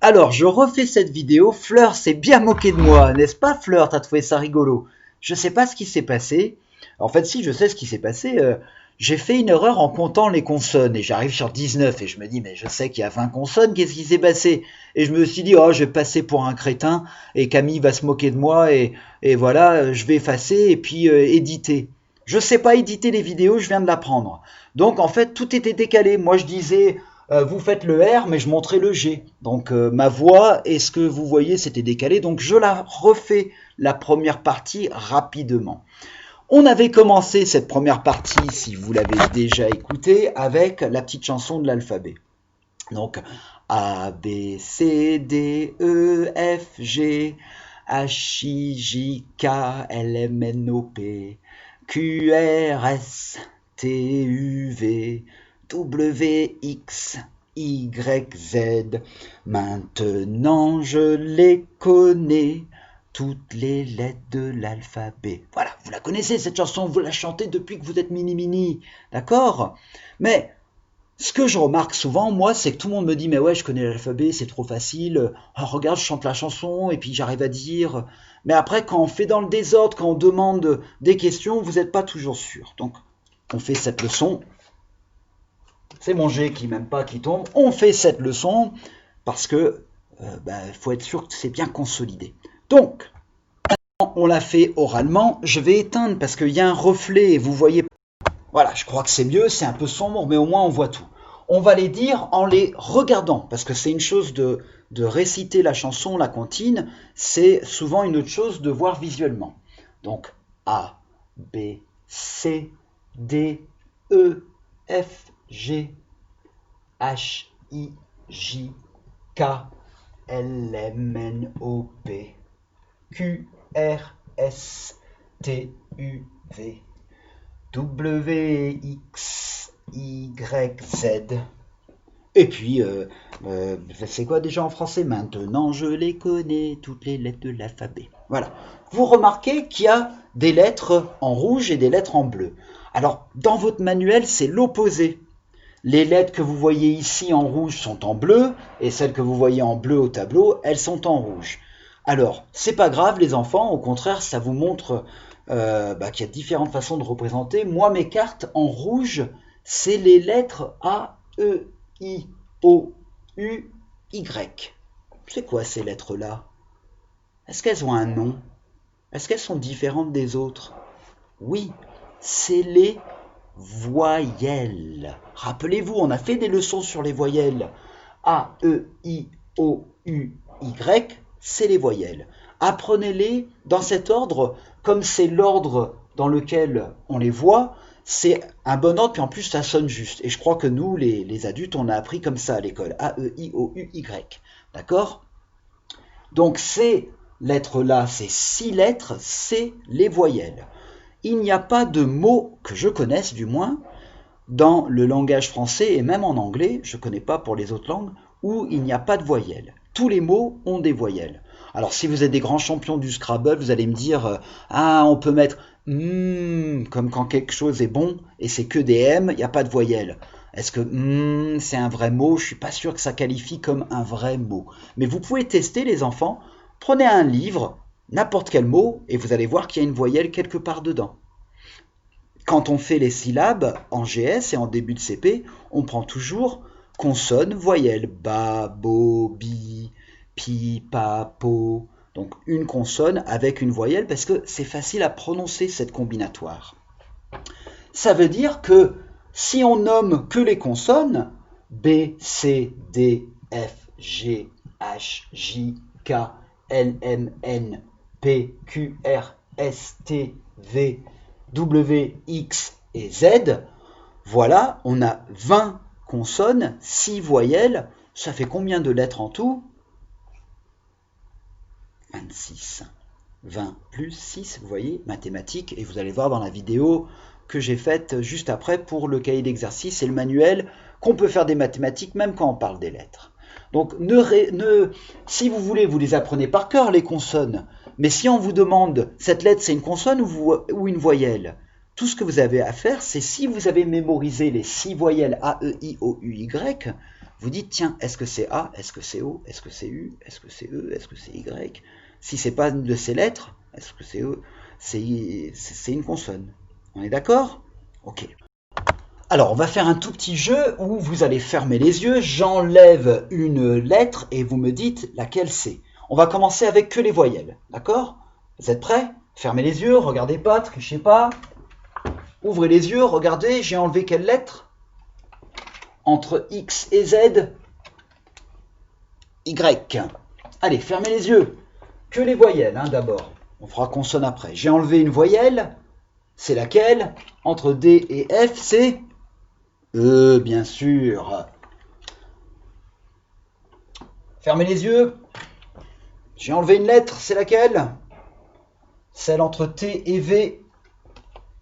Alors, je refais cette vidéo. Fleur s'est bien moquée de moi, n'est-ce pas, Fleur? T'as trouvé ça rigolo? Je sais pas ce qui s'est passé. En fait, si, je sais ce qui s'est passé. J'ai fait une erreur en comptant les consonnes et j'arrive sur 19 et je me dis, mais je sais qu'il y a 20 consonnes, qu'est-ce qui s'est passé? Et je me suis dit, oh, je vais passer pour un crétin et Camille va se moquer de moi et voilà, je vais effacer et puis éditer. Je sais pas éditer les vidéos, je viens de l'apprendre. Donc, en fait, tout était décalé. Moi, je disais, vous faites le R, mais je montrais le G. Donc ma voix et ce que vous voyez, c'était décalé. Donc je la refais, la première partie, rapidement. On avait commencé cette première partie, si vous l'avez déjà écoutée, avec la petite chanson de l'alphabet. Donc A, B, C, D, E, F, G, H, I, J, K, L, M, N, O, P, Q, R, S, T, U, V, W, X, Y, Z. Maintenant je les connais, toutes les lettres de l'alphabet. Voilà, vous la connaissez cette chanson, vous la chantez depuis que vous êtes mini-mini, d'accord? Mais ce que je remarque souvent, moi, c'est que tout le monde me dit, mais ouais, je connais l'alphabet, c'est trop facile. Oh, regarde, je chante la chanson et puis j'arrive à dire. Mais après, quand on fait dans le désordre, quand on demande des questions, vous n'êtes pas toujours sûr. Donc, on fait cette leçon. C'est mon G qui m'aime pas qui tombe. On fait cette leçon parce que faut être sûr que c'est bien consolidé. Donc, on l'a fait oralement. Je vais éteindre parce qu'il y a un reflet et vous voyez. Voilà, je crois que c'est mieux, c'est un peu sombre, mais au moins on voit tout. On va les dire en les regardant, parce que c'est une chose de réciter la chanson, la comptine, c'est souvent une autre chose de voir visuellement. Donc A, B, C, D, E, F, G, H, I, J, K, L, M, N, O, P, Q, R, S, T, U, V. W, X, Y, Z. Et puis, c'est quoi déjà en français? Maintenant, je les connais, toutes les lettres de l'alphabet. Voilà. Vous remarquez qu'il y a des lettres en rouge et des lettres en bleu. Alors, dans votre manuel, c'est l'opposé. Les lettres que vous voyez ici en rouge sont en bleu, et celles que vous voyez en bleu au tableau, elles sont en rouge. Alors, c'est pas grave les enfants, au contraire, ça vous montre qu'il y a différentes façons de représenter. Moi, mes cartes en rouge, c'est les lettres A, E, I, O, U, Y. C'est quoi ces lettres-là? Est-ce qu'elles ont un nom? Est-ce qu'elles sont différentes des autres? Oui, c'est les voyelles. Rappelez-vous, on a fait des leçons sur les voyelles. A, E, I, O, U, Y, c'est les voyelles. Apprenez-les dans cet ordre, comme c'est l'ordre dans lequel on les voit, c'est un bon ordre, puis en plus ça sonne juste. Et je crois que nous, les adultes, on a appris comme ça à l'école. A, E, I, O, U, Y. D'accord? Donc ces lettres-là, ces 6 lettres, c'est les voyelles. Il n'y a pas de mot que je connaisse du moins dans le langage français et même en anglais, je ne connais pas pour les autres langues, où il n'y a pas de voyelles. Tous les mots ont des voyelles. Alors si vous êtes des grands champions du Scrabble, vous allez me dire ah on peut mettre comme quand quelque chose est bon et c'est que des M, il n'y a pas de voyelles. Est-ce que c'est un vrai mot? Je ne suis pas sûr que ça qualifie comme un vrai mot. Mais vous pouvez tester les enfants. Prenez un livre, n'importe quel mot, et vous allez voir qu'il y a une voyelle quelque part dedans. Quand on fait les syllabes en GS et en début de CP, on prend toujours consonne, voyelle. Ba, bo, bi, pi, pa, po. Donc une consonne avec une voyelle parce que c'est facile à prononcer cette combinatoire. Ça veut dire que si on nomme que les consonnes, B, C, D, F, G, H, J, K, L, M, N, P, Q, R, S, T, V, W, X et Z, voilà, on a 20 consonnes, 6 voyelles, ça fait combien de lettres en tout? 26. 20 plus 6, vous voyez, mathématiques, et vous allez voir dans la vidéo que j'ai faite juste après pour le cahier d'exercice et le manuel qu'on peut faire des mathématiques même quand on parle des lettres. Donc si vous voulez, vous les apprenez par cœur les consonnes, mais si on vous demande cette lettre c'est une consonne ou une voyelle, tout ce que vous avez à faire, c'est si vous avez mémorisé les 6 voyelles A, E, I, O, U, Y, Vous dites, tiens, est-ce que c'est A, est-ce que c'est O, est-ce que c'est U, est-ce que c'est E, est-ce que c'est Y? Si c'est pas une de ces lettres, est-ce que c'est E? C'est une consonne. On est d'accord? Ok. Alors, on va faire un tout petit jeu où vous allez fermer les yeux, j'enlève une lettre et vous me dites laquelle c'est. On va commencer avec que les voyelles, d'accord? Vous êtes prêts? Fermez les yeux, regardez pas, trichez pas. Ouvrez les yeux, regardez, j'ai enlevé quelle lettre? Entre X et Z, Y. Allez, fermez les yeux. Que les voyelles, hein, d'abord. On fera consonne après. J'ai enlevé une voyelle, c'est laquelle? Entre D et F, c'est E, bien sûr. Fermez les yeux. J'ai enlevé une lettre, c'est laquelle? Celle entre T et V,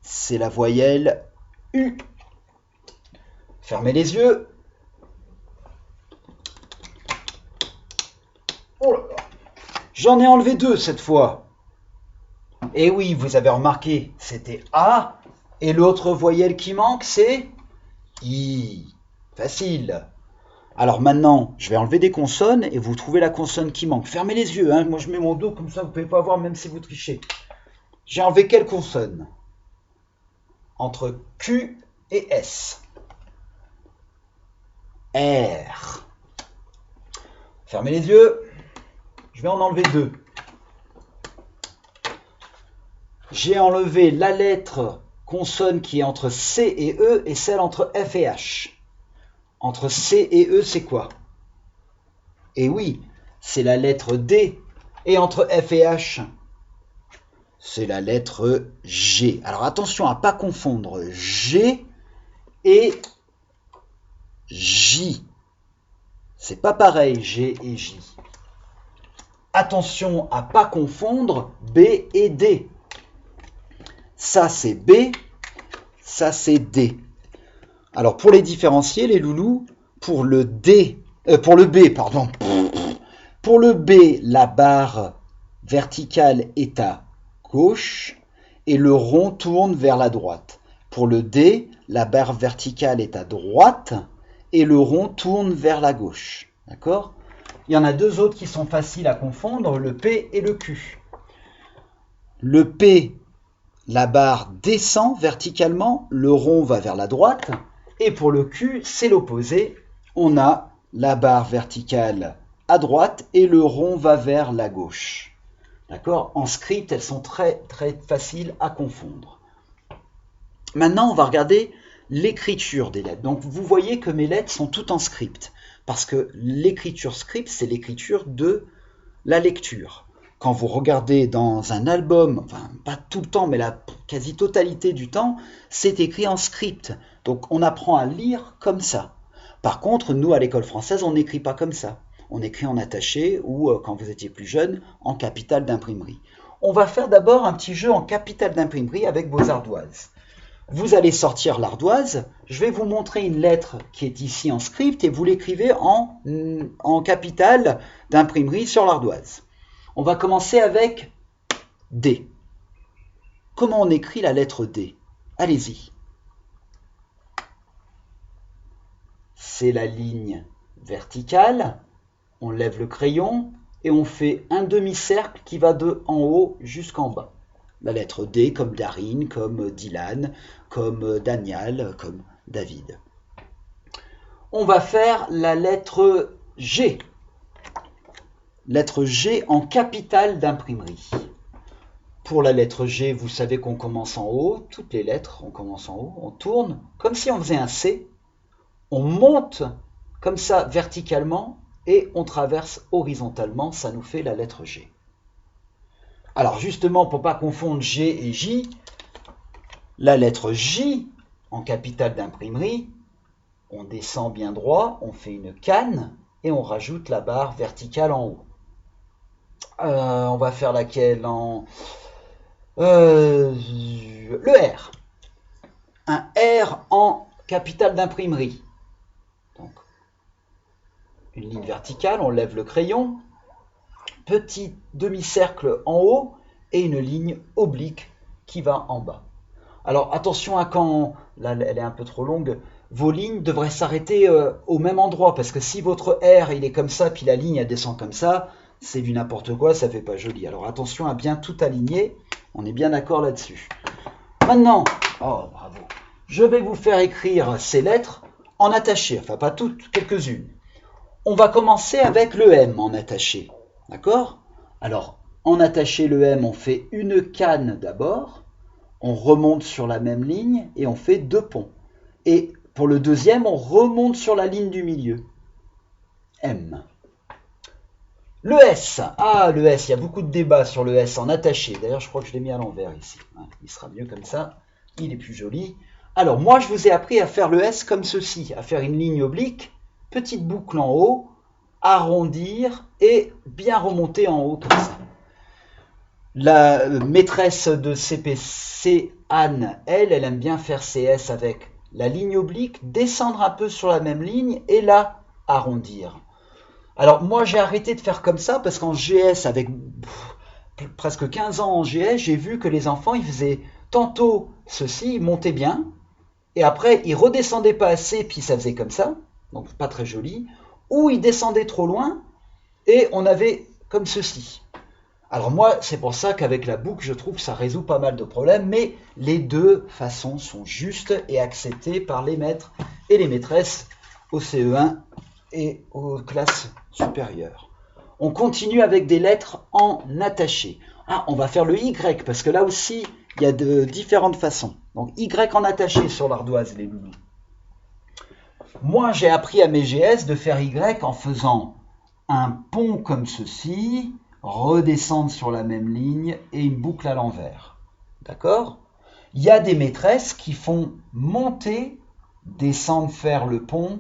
c'est la voyelle U. Fermez les yeux. Oh là là. J'en ai enlevé deux cette fois. Et oui, vous avez remarqué, c'était A. Et l'autre voyelle qui manque, c'est I. Facile. Alors maintenant, je vais enlever des consonnes et vous trouvez la consonne qui manque. Fermez les yeux, hein. Moi je mets mon dos comme ça, vous ne pouvez pas voir même si vous trichez. J'ai enlevé quelle consonne? Entre Q et S. R. Fermez les yeux. Je vais en enlever deux. J'ai enlevé la lettre consonne qui est entre C et E et celle entre F et H. Entre C et E, c'est quoi? Et oui, c'est la lettre D. Et entre F et H, c'est la lettre G. Alors attention à ne pas confondre G et J. C'est pas pareil, G et J. Attention à ne pas confondre B et D. Ça c'est B, ça c'est D. Alors pour les différencier, les loulous, pour le B, pardon. Pour le B, la barre verticale est à gauche et le rond tourne vers la droite. Pour le D, la barre verticale est à droite et le rond tourne vers la gauche. D'accord? Il y en a deux autres qui sont faciles à confondre, le P et le Q. Le P, la barre descend verticalement, le rond va vers la droite. Et pour le Q, c'est l'opposé. On a la barre verticale à droite et le rond va vers la gauche. D'accord? En script, elles sont très faciles à confondre. Maintenant, on va regarder l'écriture des lettres. Donc, vous voyez que mes lettres sont toutes en script. Parce que l'écriture script, c'est l'écriture de la lecture. Quand vous regardez dans un album, enfin pas tout le temps, mais la quasi-totalité du temps, c'est écrit en script. Donc on apprend à lire comme ça. Par contre, nous, à l'école française, on n'écrit pas comme ça. On écrit en attaché ou, quand vous étiez plus jeune, en capitale d'imprimerie. On va faire d'abord un petit jeu en capitale d'imprimerie avec vos ardoises. Vous allez sortir l'ardoise, je vais vous montrer une lettre qui est ici en script et vous l'écrivez en capitale d'imprimerie sur l'ardoise. On va commencer avec D. Comment on écrit la lettre D? Allez-y. C'est la ligne verticale. On lève le crayon et on fait un demi-cercle qui va de en haut jusqu'en bas. La lettre D comme Darine, comme Dylan, comme Daniel, comme David. On va faire la lettre G. Lettre G en capitale d'imprimerie. Pour la lettre G, vous savez qu'on commence en haut. Toutes les lettres, on commence en haut. On tourne comme si on faisait un C. On monte comme ça verticalement et on traverse horizontalement. Ça nous fait la lettre G. Alors justement, pour ne pas confondre G et J, la lettre J en capitale d'imprimerie, on descend bien droit, on fait une canne et on rajoute la barre verticale en haut. On va faire laquelle en le R. Un R en capitale d'imprimerie. Donc, une ligne verticale, on lève le crayon, petit demi-cercle en haut et une ligne oblique qui va en bas. Alors attention à quand, là elle est un peu trop longue, vos lignes devraient s'arrêter au même endroit, parce que si votre R il est comme ça, puis la ligne elle descend comme ça, c'est du n'importe quoi, ça fait pas joli. Alors attention à bien tout aligner, on est bien d'accord là-dessus. Maintenant, oh bravo, je vais vous faire écrire ces lettres en attaché, enfin pas toutes, quelques-unes. On va commencer avec le M en attaché, d'accord? Alors, en attaché le M, on fait une canne d'abord, on remonte sur la même ligne et on fait 2 ponts. Et pour le deuxième, on remonte sur la ligne du milieu. M. Le S. Ah, le S, il y a beaucoup de débats sur le S en attaché. D'ailleurs, je crois que je l'ai mis à l'envers ici. Il sera mieux comme ça. Il est plus joli. Alors, moi, je vous ai appris à faire le S comme ceci, à faire une ligne oblique, petite boucle en haut, arrondir et bien remonter en haut comme ça. La maîtresse de CPC, Anne, elle aime bien faire CS avec la ligne oblique, descendre un peu sur la même ligne et là, arrondir. Alors moi j'ai arrêté de faire comme ça parce qu'en GS, avec presque 15 ans en GS, j'ai vu que les enfants ils faisaient tantôt ceci, ils montaient bien, et après ils redescendaient pas assez, puis ça faisait comme ça, donc pas très joli, ou ils descendaient trop loin, et on avait comme ceci. Alors moi c'est pour ça qu'avec la boucle je trouve que ça résout pas mal de problèmes, mais les deux façons sont justes et acceptées par les maîtres et les maîtresses au CE1 et aux classes supérieures. On continue avec des lettres en attaché. Ah, on va faire le Y, parce que là aussi, il y a de différentes façons. Donc, Y en attaché sur l'ardoise, les loulous. Moi, j'ai appris à mes GS de faire Y en faisant un pont comme ceci, redescendre sur la même ligne et une boucle à l'envers. D'accord? Il y a des maîtresses qui font monter, descendre, faire le pont,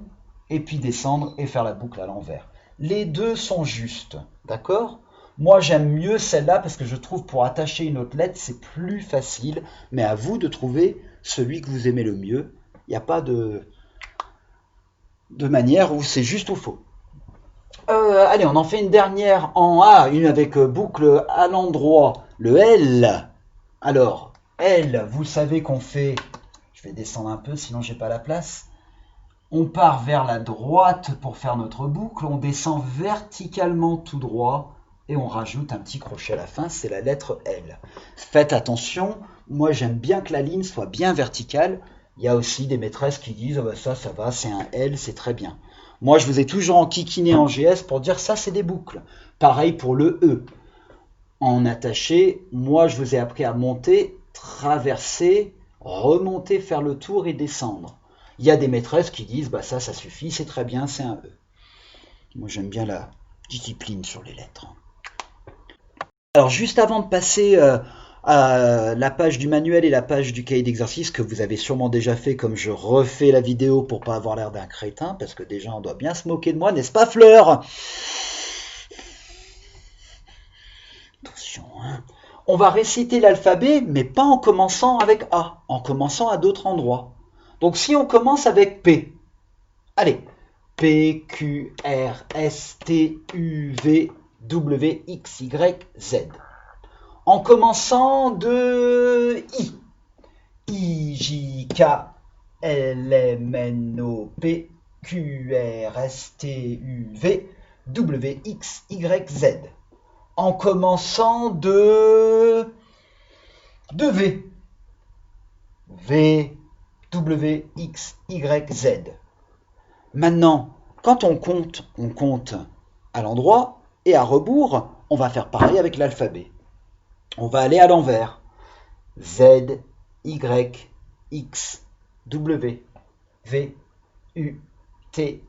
et puis descendre et faire la boucle à l'envers. Les deux sont justes, d'accord? Moi, j'aime mieux celle-là parce que je trouve pour attacher une autre lettre, c'est plus facile, mais à vous de trouver celui que vous aimez le mieux. Il n'y a pas de manière où c'est juste ou faux. Allez, on en fait une dernière en A, une avec boucle à l'endroit, le L. Alors, L, vous savez qu'on fait, je vais descendre un peu, sinon j'ai pas la place. On part vers la droite pour faire notre boucle, on descend verticalement tout droit et on rajoute un petit crochet à la fin, c'est la lettre L. Faites attention, moi j'aime bien que la ligne soit bien verticale. Il y a aussi des maîtresses qui disent oh ben ça va, c'est un L, c'est très bien. Moi je vous ai toujours enquiquiné en GS pour dire ça c'est des boucles. Pareil pour le E. En attaché, moi je vous ai appris à monter, traverser, remonter, faire le tour et descendre. Il y a des maîtresses qui disent bah ça suffit, c'est très bien, c'est un E. Moi j'aime bien la discipline sur les lettres. Alors juste avant de passer à la page du manuel et la page du cahier d'exercice que vous avez sûrement déjà fait, comme je refais la vidéo pour pas avoir l'air d'un crétin, parce que déjà on doit bien se moquer de moi, n'est-ce pas Fleur? Attention, hein. On va réciter l'alphabet, mais pas en commençant avec A, en commençant à d'autres endroits. Donc si on commence avec P, allez, P, Q, R, S, T, U, V, W, X, Y, Z. En commençant de I, I, J, K, L, M, N, O, P, Q, R, S, T, U, V, W, X, Y, Z. En commençant de V, V, W, X, Y, Z. Maintenant, quand on compte à l'endroit et à rebours, on va faire pareil avec l'alphabet. On va aller à l'envers. Z, Y, X, W, V, U, T,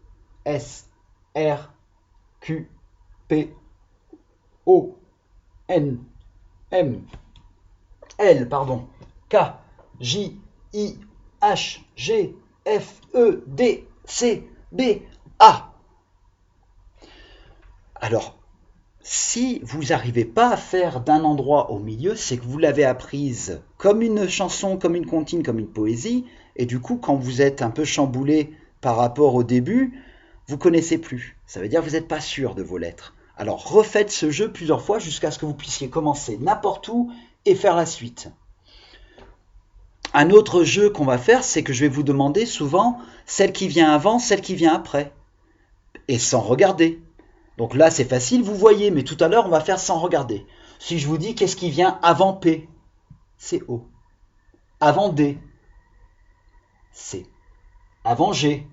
S, R, Q, P, O, N, M, L, K, J, I, H, G, F, E, D, C, B, A. Alors, si vous n'arrivez pas à faire d'un endroit au milieu, c'est que vous l'avez apprise comme une chanson, comme une comptine, comme une poésie, et du coup, quand vous êtes un peu chamboulé par rapport au début, vous ne connaissez plus. Ça veut dire que vous n'êtes pas sûr de vos lettres. Alors, refaites ce jeu plusieurs fois jusqu'à ce que vous puissiez commencer n'importe où et faire la suite. Un autre jeu qu'on va faire, c'est que je vais vous demander souvent celle qui vient avant, celle qui vient après. Et sans regarder. Donc là, c'est facile, vous voyez, mais tout à l'heure, on va faire sans regarder. Si je vous dis qu'est-ce qui vient avant P, c'est O. Avant D, C. Avant G,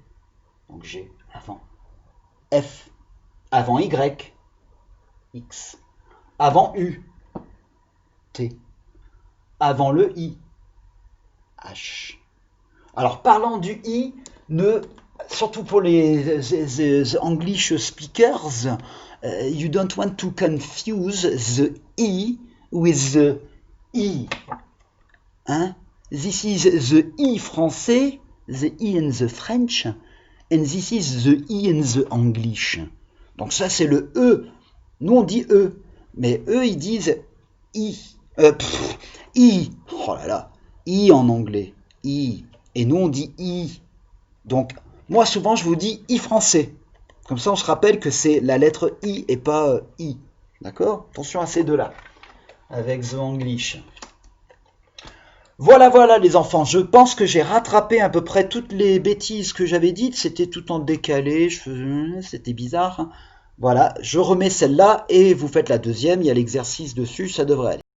donc G, avant F. Avant Y, X. Avant U, T. Avant le I, H. Alors, parlant du I, surtout pour les English speakers, you don't want to confuse the I with the I. Hein? This is the I français, the I in the French, and this is the I in the English. Donc ça, c'est le E. Nous, on dit E, mais eux, ils disent I. I. Oh là là. I en anglais. I. Et nous, on dit I. Donc, moi, souvent, je vous dis I français. Comme ça, on se rappelle que c'est la lettre I et pas I. D'accord? Attention à ces deux-là. Avec the English. Voilà, voilà, les enfants. Je pense que j'ai rattrapé à peu près toutes les bêtises que j'avais dites. C'était tout en décalé. C'était bizarre. Voilà, je remets celle-là et vous faites la deuxième. Il y a l'exercice dessus. Ça devrait aller.